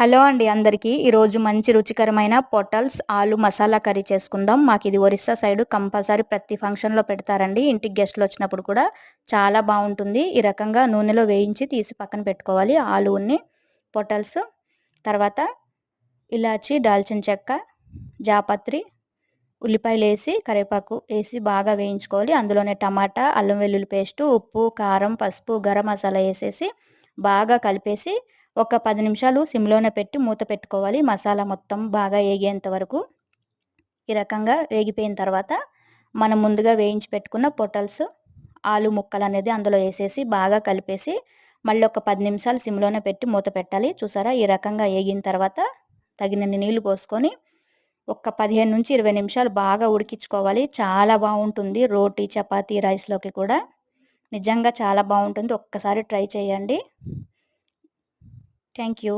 Hello అండి అందరికీ. ఈరోజు మంచి రుచికరమైన పొటల్స్ ఆలు మసాలా కర్రీ చేసుకుందాం. మాకు ఇది ఒరిస్సా సైడు కంపల్సరీ ప్రతి ఫంక్షన్‌లో పెడతారండి. ఇంటికి గెస్ట్‌లు వచ్చినప్పుడు కూడా చాలా బావుంటుంది. ఈ రకంగా నూనెలో వేయించి తీసి పక్కన పెట్టుకోవాలి ఆలుని, పొటల్స్. తర్వాత ఇలాచి, దాల్చిన చెక్క, జాపత్రి, ఉల్లిపాయలేసి, కరివేపాకు ఏసి బాగా వేయించుకోవాలి. అందులోనే టమాటా, అల్లం వెల్లుల్లి పేస్టు, ఉప్పు, కారం, పసుపు, గరం మసాలా ఏసేసి బాగా కలిపేసి ఒక 10 నిమిషాలు సిమ్‌లోనే పెట్టి మూత పెట్టుకోవాలి. మసాలా మొత్తం బాగా ఏగేంత వరకు. ఈ రకంగా వేగిపోయిన తర్వాత మనం ముందుగా వేయించి పెట్టుకున్న పొటల్స్, ఆలు ముక్కలనేది అందులో ఏసేసి బాగా కలిపేసి మళ్ళీ ఒక 10 నిమిషాలు సిమ్‌లోనే పెట్టి మూత పెట్టాలి. చూసారా ఈ రకంగా ఏగిన తర్వాత తగినన్ని నీళ్లు పోసుకొని ఒక 15-20 నిమిషాలు బాగా ఉడికించుకోవాలి. చాలా బావుంటుంది. రోటీ, చపాతీ, రైస్‌లోకి కూడా. నిజంగా చాలా బావుంటుంది. ఒక్కసారి ట్రై చేయండి. Thank you.